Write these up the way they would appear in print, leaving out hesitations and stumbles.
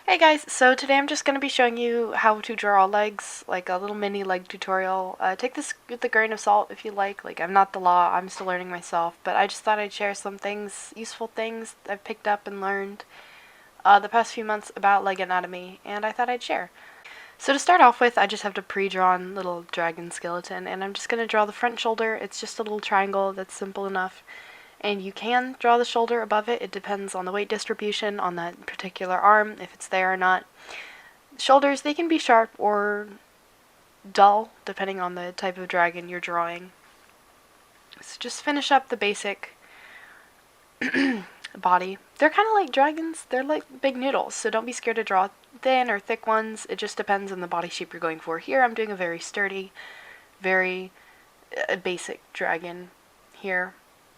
Hey guys, so today I'm just going to be showing you how to draw legs, like a little mini leg tutorial. Take this with a grain of salt if you like I'm not the law, I'm still learning myself, but I just thought I'd share some things, useful things I've picked up and learned the past few months about leg anatomy, and I thought I'd share. So to start off with, I just have a pre-drawn little dragon skeleton, and I'm just going to draw the front shoulder. It's just a little triangle that's simple enough. And you can draw the shoulder above it. It depends on the weight distribution on that particular arm, if it's there or not. Shoulders, they can be sharp or dull, depending on the type of dragon you're drawing. So just finish up the basic body. They're kind of like dragons. They're like big noodles, so don't be scared to draw thin or thick ones. It just depends on the body shape you're going for. Here I'm doing a very sturdy, very basic dragon here.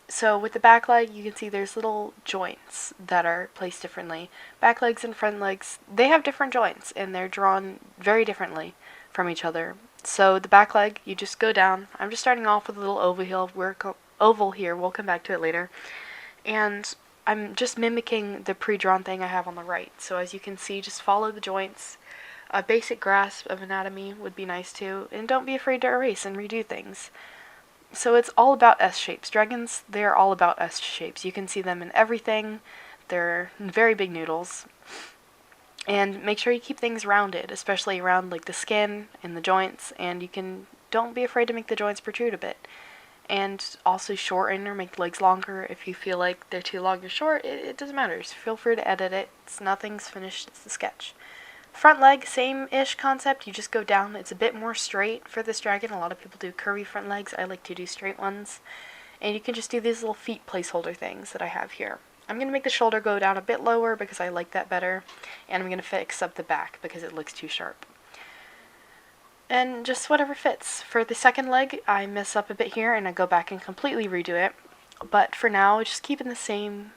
So with the back leg, you can see there's little joints that are placed differently. Back legs and front legs, they have different joints, and they're drawn very differently from each other. So the back leg, you just go down. I'm just starting off with a little oval here. We'll come back to it later. And I'm just mimicking the pre-drawn thing I have on the right. So as you can see, just follow the joints. A basic grasp of anatomy would be nice too. And don't be afraid to erase and redo things. So it's all about S-shapes. Dragons, they're all about S-shapes. You can see them in everything. They're very big noodles. And make sure you keep things rounded, especially around like the skin and the joints, and don't be afraid to make the joints protrude a bit. And also shorten or make the legs longer if you feel like they're too long or short. It doesn't matter. Just feel free to edit it. Nothing's finished. It's the sketch. Front leg, same-ish concept, you just go down. It's a bit more straight for this dragon. A lot of people do curvy front legs. I like to do straight ones. And you can just do these little feet placeholder things that I have here. I'm going to make the shoulder go down a bit lower because I like that better. And I'm going to fix up the back because it looks too sharp. And just whatever fits. For the second leg, I mess up a bit here and I go back and completely redo it. But for now, just keeping the same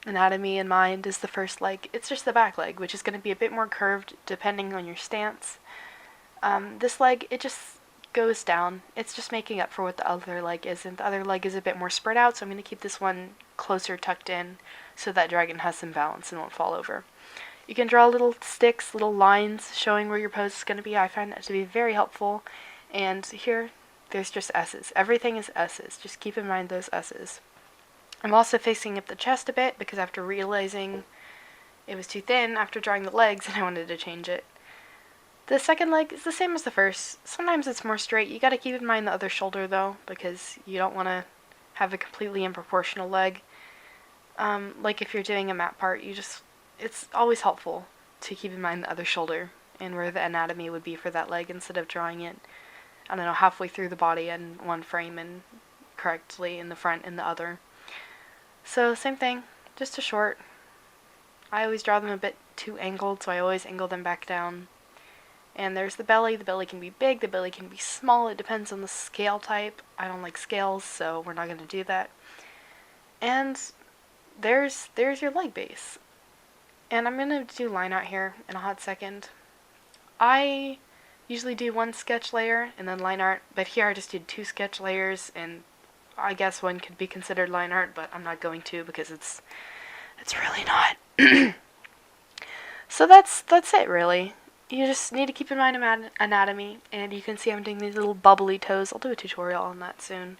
anatomy in mind is the first leg. It's just the back leg, which is going to be a bit more curved depending on your stance. This leg, it just goes down. It's just making up for what the other leg isn't. The other leg is a bit more spread out, so I'm going to keep this one closer tucked in so that dragon has some balance and won't fall over. You can draw little sticks, little lines showing where your pose is going to be. I find that to be very helpful. And here, there's just S's. Everything is S's. Just keep in mind those S's. I'm also fixing up the chest a bit because after realizing it was too thin after drawing the legs and I wanted to change it. The second leg is the same as the first. Sometimes it's more straight. You gotta keep in mind the other shoulder though, because you don't want to have a completely unproportional leg. Like if you're doing a mat part, it's always helpful to keep in mind the other shoulder and where the anatomy would be for that leg instead of drawing it, I don't know, halfway through the body in one frame and correctly in the front in the other. So same thing, just a short. I always draw them a bit too angled, so I always angle them back down. And there's the belly. The belly can be big, the belly can be small. It depends on the scale type. I don't like scales, so we're not going to do that. And there's your leg base. And I'm going to do line art here in a hot second. I usually do one sketch layer and then line art, but here I just did 2 sketch layers, and I guess one could be considered line art, but I'm not going to because it's really not. So that's it really. You just need to keep in mind anatomy, and you can see I'm doing these little bubbly toes. I'll do a tutorial on that soon.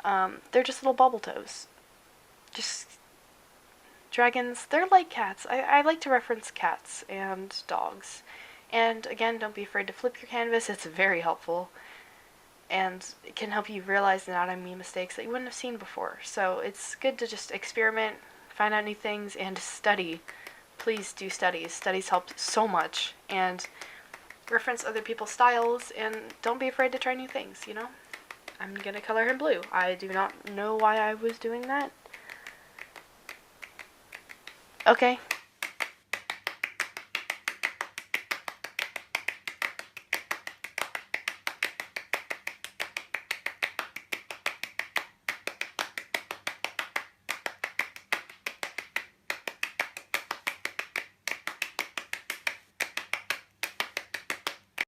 They're just little bubble toes. Just dragons, they're like cats. I like to reference cats and dogs. And again, don't be afraid to flip your canvas. It's very helpful. And it can help you realize anatomy mistakes that you wouldn't have seen before. So it's good to just experiment, find out new things, and study. Please do studies. Studies help so much. And reference other people's styles, and don't be afraid to try new things, you know? I'm gonna color him blue. I do not know why I was doing that. Okay,